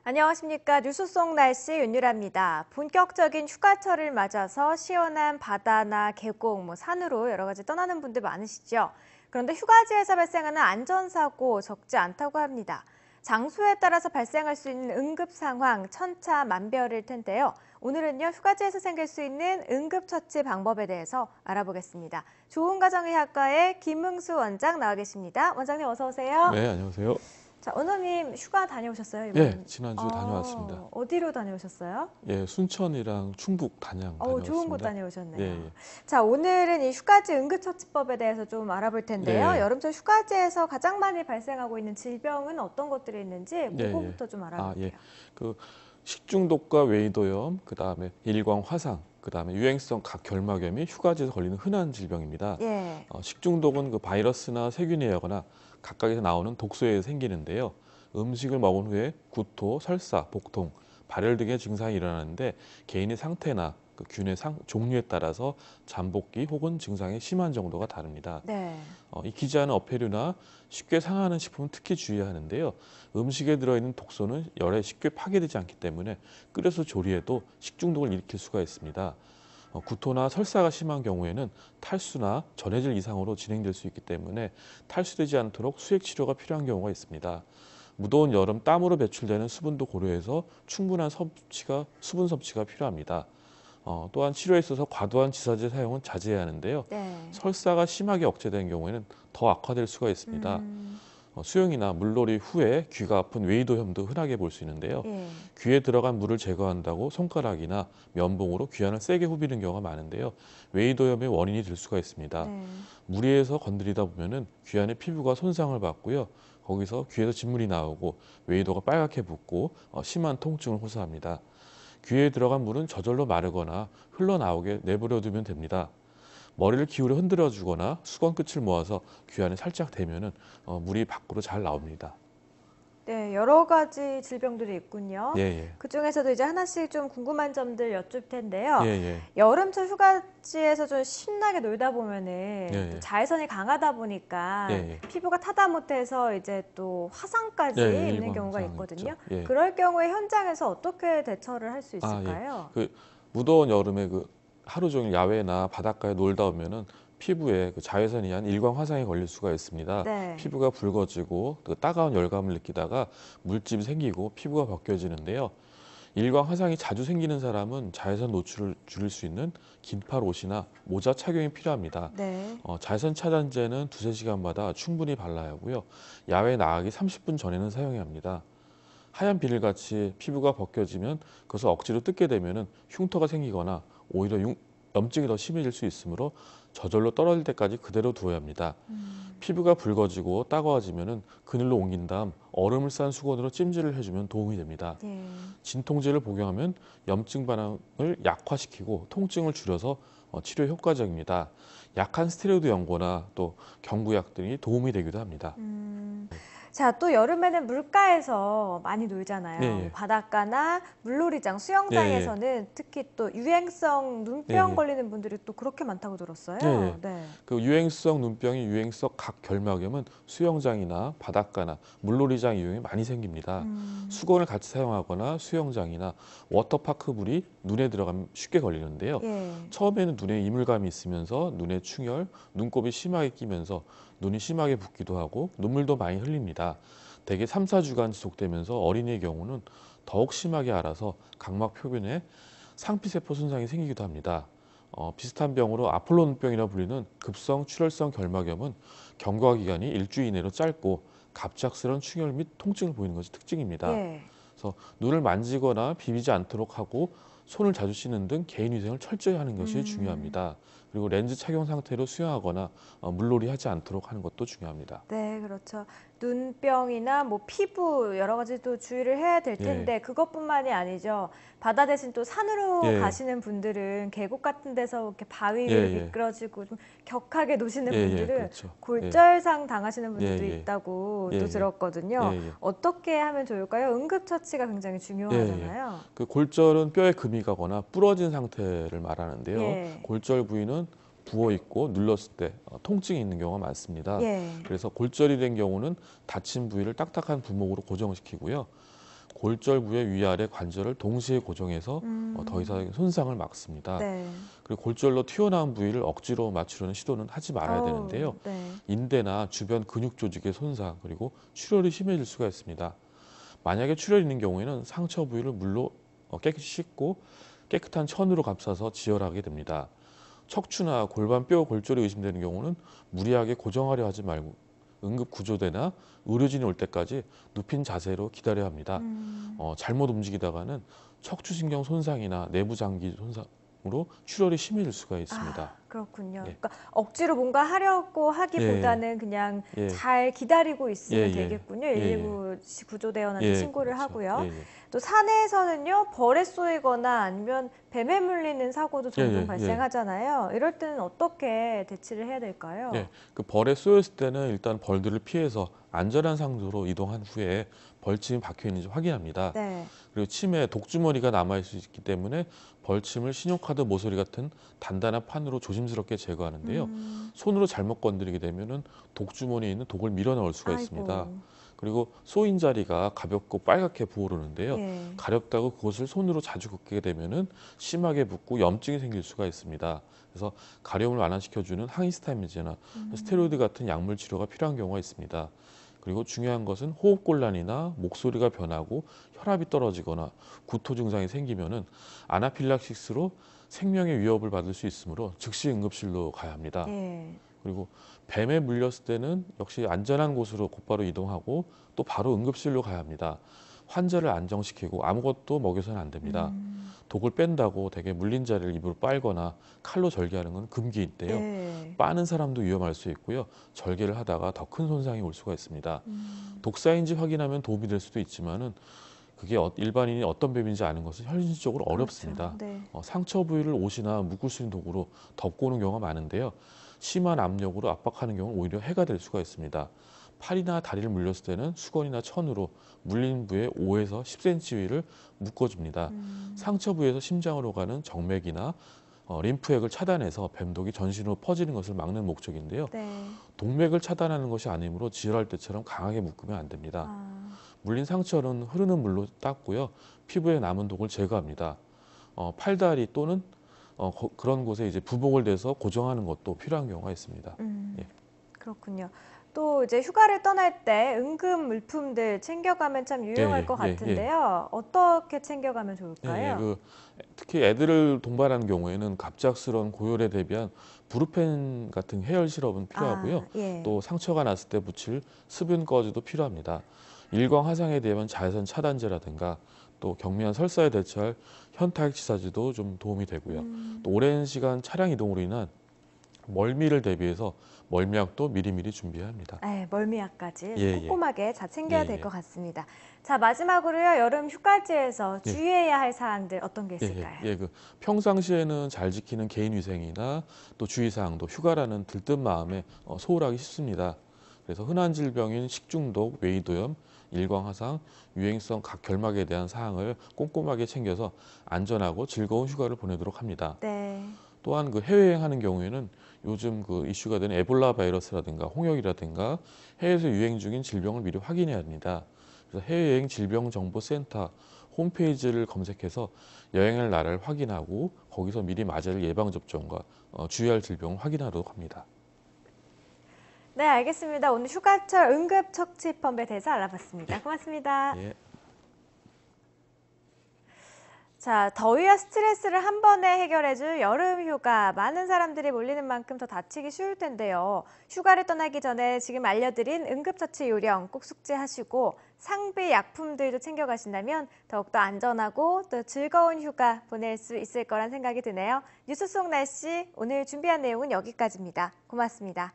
안녕하십니까. 뉴스 속 날씨 윤유라입니다. 본격적인 휴가철을 맞아서 시원한 바다나 계곡, 산으로 여러 가지 떠나는 분들 많으시죠. 그런데 휴가지에서 발생하는 안전사고 적지 않다고 합니다. 장소에 따라서 발생할 수 있는 응급 상황 천차만별일 텐데요. 오늘은요, 휴가지에서 생길 수 있는 응급처치 방법에 대해서 알아보겠습니다. 좋은가정의학과의 김흥수 원장 나와 계십니다. 원장님 어서 오세요. 네, 안녕하세요. 자, 원장님 휴가 다녀오셨어요, 예, 이번? 지난주 다녀왔습니다. 어디로 다녀오셨어요? 예, 순천이랑 충북 단양 다녀왔습니다. 좋은 곳 다녀오셨네요. 예, 예. 자, 오늘은 이 휴가지 응급처치법에 대해서 좀 알아볼 텐데요. 네. 여름철 휴가지에서 가장 많이 발생하고 있는 질병은 어떤 것들이 있는지 예, 그거부터 좀 알아볼게요. 예. 그 식중독과 웨이도염, 그다음에 일광 화상, 그다음에 유행성 각결막염이 휴가지에서 걸리는 흔한 질병입니다. 예. 식중독은 그 바이러스나 세균에 의하거나 각각에서 나오는 독소에 의해 생기는데요. 음식을 먹은 후에 구토, 설사, 복통, 발열 등의 증상이 일어나는데 개인의 상태나 그 균의 종류에 따라서 잠복기 혹은 증상의 심한 정도가 다릅니다. 네. 이 기지하는 어패류나 쉽게 상하는 식품은 특히 주의해야 하는데요. 음식에 들어있는 독소는 열에 쉽게 파괴되지 않기 때문에 끓여서 조리해도 식중독을 일으킬 수가 있습니다. 구토나 설사가 심한 경우에는 탈수나 전해질 이상으로 진행될 수 있기 때문에 탈수되지 않도록 수액 치료가 필요한 경우가 있습니다. 무더운 여름 땀으로 배출되는 수분도 고려해서 충분한 수분 섭취가 필요합니다. 또한 치료에 있어서 과도한 지사제 사용은 자제해야 하는데요. 네. 설사가 심하게 억제된 경우에는 더 악화될 수가 있습니다. 수영이나 물놀이 후에 귀가 아픈 웨이도염도 흔하게 볼 수 있는데요. 예. 귀에 들어간 물을 제거한다고 손가락이나 면봉으로 귀안을 세게 후비는 경우가 많은데요. 웨이도염의 원인이 될 수가 있습니다. 네. 무리해서 건드리다 보면은 귀안의 피부가 손상을 받고요. 거기서 귀에서 진물이 나오고 웨이도가 빨갛게 붓고 심한 통증을 호소합니다. 귀에 들어간 물은 저절로 마르거나 흘러나오게 내버려 두면 됩니다. 머리를 기울여 흔들어 주거나 수건 끝을 모아서 귀안에 살짝 대면은 물이 밖으로 잘 나옵니다. 네, 여러 가지 질병들이 있군요. 예, 예. 그중에서도 이제 하나씩 좀 궁금한 점들 여쭐 텐데요. 예, 예. 여름철 휴가지에서 좀 신나게 놀다 보면은 예, 또 예. 자외선이 강하다 보니까 예, 예. 피부가 타다 못해서 이제 또 화상까지 예, 예, 입는 일광 경우가 화상 있거든요. 있죠. 예. 그럴 경우에 현장에서 어떻게 대처를 할 수 예. 있을까요? 그 무더운 여름에 그 하루 종일 야외나 바닷가에 놀다 오면은 피부에 그 자외선이 한 일광 화상에 걸릴 수가 있습니다. 네. 피부가 붉어지고 또 따가운 열감을 느끼다가 물집이 생기고 피부가 벗겨지는데요. 일광 화상이 자주 생기는 사람은 자외선 노출을 줄일 수 있는 긴팔 옷이나 모자 착용이 필요합니다. 네. 자외선 차단제는 두세 시간마다 충분히 발라야 하고요. 야외 나가기 30분 전에는 사용해야 합니다. 하얀 비늘같이 피부가 벗겨지면 그것을 억지로 뜯게 되면 흉터가 생기거나 오히려 염증이 더 심해질 수 있으므로 저절로 떨어질 때까지 그대로 두어야 합니다. 피부가 붉어지고 따가워지면 그늘로 옮긴 다음 얼음을 싼 수건으로 찜질을 해주면 도움이 됩니다. 예. 진통제를 복용하면 염증 반응을 약화시키고 통증을 줄여서 치료 효과적입니다. 약한 스테로이드 연고나 또 경구약 등이 도움이 되기도 합니다. 자, 또 여름에는 물가에서 많이 놀잖아요. 예, 예. 바닷가나 물놀이장, 수영장에서는 특히 또 유행성 눈병 예, 예. 걸리는 분들이 또 그렇게 많다고 들었어요. 예, 예. 네. 그 유행성 눈병이 유행성 각결막염은 수영장이나 바닷가나 물놀이장 이용에 많이 생깁니다. 수건을 같이 사용하거나 수영장이나 워터파크 물이 눈에 들어가면 쉽게 걸리는데요. 예. 처음에는 눈에 이물감이 있으면서 눈에 충혈, 눈곱이 심하게 끼면서 눈이 심하게 붓기도 하고 눈물도 많이 흘립니다. 대개 3, 4주간 지속되면서 어린이의 경우는 더욱 심하게 앓아서 각막 표면에 상피세포 손상이 생기기도 합니다. 비슷한 병으로 아폴로 눈병이라 불리는 급성 출혈성 결막염은 경과 기간이 일주일 이내로 짧고 갑작스러운 충혈 및 통증을 보이는 것이 특징입니다. 예. 그래서 눈을 만지거나 비비지 않도록 하고 손을 자주 씻는 등 개인 위생을 철저히 하는 것이 중요합니다. 그리고 렌즈 착용 상태로 수영하거나 물놀이 하지 않도록 하는 것도 중요합니다. 네, 그렇죠. 눈병이나 피부 여러 가지 또 주의를 해야 될 텐데 그것뿐만이 아니죠. 바다 대신 또 산으로 예. 가시는 분들은 계곡 같은 데서 이렇게 바위 예, 위를 예. 미끄러지고 좀 격하게 노시는 예, 예, 분들은 그렇죠. 골절상 당하시는 분들도 예, 예. 있다고 예, 또 예. 들었거든요. 예, 예. 어떻게 하면 좋을까요? 응급처치가 굉장히 중요하잖아요. 그 골절은 뼈에 금이 가거나 부러진 상태를 말하는데요. 예. 골절 부위는 부어 있고 눌렀을 때 통증이 있는 경우가 많습니다. 예. 그래서 골절이 된 경우는 다친 부위를 딱딱한 부목으로 고정시키고요. 골절 부의 위아래 관절을 동시에 고정해서 더 이상 손상을 막습니다. 네. 그리고 골절로 튀어나온 부위를 억지로 맞추려는 시도는 하지 말아야 되는데요. 네. 인대나 주변 근육 조직의 손상 그리고 출혈이 심해질 수가 있습니다. 만약에 출혈이 있는 경우에는 상처 부위를 물로 깨끗이 씻고 깨끗한 천으로 감싸서 지혈하게 됩니다. 척추나 골반 뼈 골절이 의심되는 경우는 무리하게 고정하려 하지 말고 응급 구조대나 의료진이 올 때까지 눕힌 자세로 기다려야 합니다. 잘못 움직이다가는 척추신경 손상이나 내부 장기 손상으로 출혈이 심해질 수가 있습니다. 아, 그렇군요. 예. 그러니까 억지로 뭔가 하려고 하기보다는 그냥 예. 잘 기다리고 있으면 예, 예. 되겠군요. 예, 119 구조대원한테 신고를 그렇죠. 하고요. 예, 예. 또 산에서는요, 벌에 쏘이거나 아니면 뱀에 물리는 사고도 종종 예. 발생하잖아요. 이럴 때는 어떻게 대치를 해야 될까요? 네, 그 벌에 쏘였을 때는 일단 벌들을 피해서 안전한 상도로 이동한 후에 벌침이 박혀 있는지 확인합니다. 네. 그리고 침에 독주머니가 남아 있을 수 있기 때문에 벌침을 신용카드 모서리 같은 단단한 판으로 조심스럽게 제거하는데요. 손으로 잘못 건드리게 되면은 독주머니에 있는 독을 밀어 넣을 수가 있습니다. 아이고. 그리고 쏘인 자리가 가볍고 빨갛게 부어오르는데요. 예. 가렵다고 그것을 손으로 자주 긋게 되면은 심하게 붓고 염증이 생길 수가 있습니다. 그래서 가려움을 완화시켜주는 항히스타민제나 스테로이드 같은 약물 치료가 필요한 경우가 있습니다. 그리고 중요한 것은 호흡곤란이나 목소리가 변하고 혈압이 떨어지거나 구토 증상이 생기면은 아나필락시스로 생명의 위협을 받을 수 있으므로 즉시 응급실로 가야 합니다. 예. 그리고 뱀에 물렸을 때는 역시 안전한 곳으로 곧바로 이동하고 또 바로 응급실로 가야 합니다. 환자를 안정시키고 아무것도 먹여서는 안 됩니다. 독을 뺀다고 되게 물린 자리를 입으로 빨거나 칼로 절개하는 건 금기인데요. 예. 빠는 사람도 위험할 수 있고요. 절개를 하다가 더 큰 손상이 올 수가 있습니다. 독사인지 확인하면 도움이 될 수도 있지만은 그게 일반인이 어떤 뱀인지 아는 것은 현실적으로 어렵습니다. 그렇죠. 네. 상처 부위를 옷이나 묶을 수 있는 도구로 덮고 오는 경우가 많은데요. 심한 압력으로 압박하는 경우는 오히려 해가 될 수가 있습니다. 팔이나 다리를 물렸을 때는 수건이나 천으로 물린 부위에 5에서 10cm 위를 묶어줍니다. 상처 부위에서 심장으로 가는 정맥이나 림프액을 차단해서 뱀독이 전신으로 퍼지는 것을 막는 목적인데요. 네. 동맥을 차단하는 것이 아니므로 지혈할 때처럼 강하게 묶으면 안 됩니다. 아, 물린 상처는 흐르는 물로 닦고요. 피부에 남은 독을 제거합니다. 팔다리 또는 그런 곳에 이제 부복을 대서 고정하는 것도 필요한 경우가 있습니다. 예. 그렇군요. 또 이제 휴가를 떠날 때 응급 물품들 챙겨가면 참 유용할 예, 것 예, 같은데요. 어떻게 챙겨가면 예, 좋을까요? 특히 애들을 동반하는 경우에는 갑작스러운 고열에 대비한 브루펜 같은 해열 시럽은 필요하고요. 예. 또 상처가 났을 때 묻힐 수분 꺼즈도 필요합니다. 일광 화상에 대한 자외선 차단제라든가 또 경미한 설사에 대처할 현타액치사제도 좀 도움이 되고요. 또 오랜 시간 차량 이동으로 인한 멀미를 대비해서 멀미약도 미리미리 준비해야 합니다. 네, 멀미약까지 예, 꼼꼼하게 잘 챙겨야 예, 될 예. 것 같습니다. 자, 마지막으로요. 여름 휴가지에서 예. 주의해야 할 사항들 어떤 게 있을까요? 평상시에는 잘 지키는 개인위생이나 또 주의사항도 휴가라는 들뜬 마음에 소홀하기 쉽습니다. 그래서 흔한 질병인 식중독, 외이도염, 일광화상, 유행성 각 결막에 대한 사항을 꼼꼼하게 챙겨서 안전하고 즐거운 휴가를 보내도록 합니다. 네. 또한 그 해외여행하는 경우에는 요즘 그 이슈가 되는 에볼라 바이러스라든가 홍역이라든가 해외에서 유행 중인 질병을 미리 확인해야 합니다. 그래서 해외여행 질병정보센터 홈페이지를 검색해서 여행할 나라를 확인하고 거기서 미리 맞아야 할 예방접종과 주의할 질병을 확인하도록 합니다. 네, 알겠습니다. 오늘 휴가철 응급처치법에 대해서 알아봤습니다. 고맙습니다. 예. 자, 더위와 스트레스를 한 번에 해결해줄 여름 휴가. 많은 사람들이 몰리는 만큼 더 다치기 쉬울 텐데요. 휴가를 떠나기 전에 지금 알려드린 응급처치 요령 꼭 숙지하시고 상비 약품들도 챙겨가신다면 더욱더 안전하고 또 즐거운 휴가 보낼 수 있을 거란 생각이 드네요. 뉴스 속 날씨 오늘 준비한 내용은 여기까지입니다. 고맙습니다.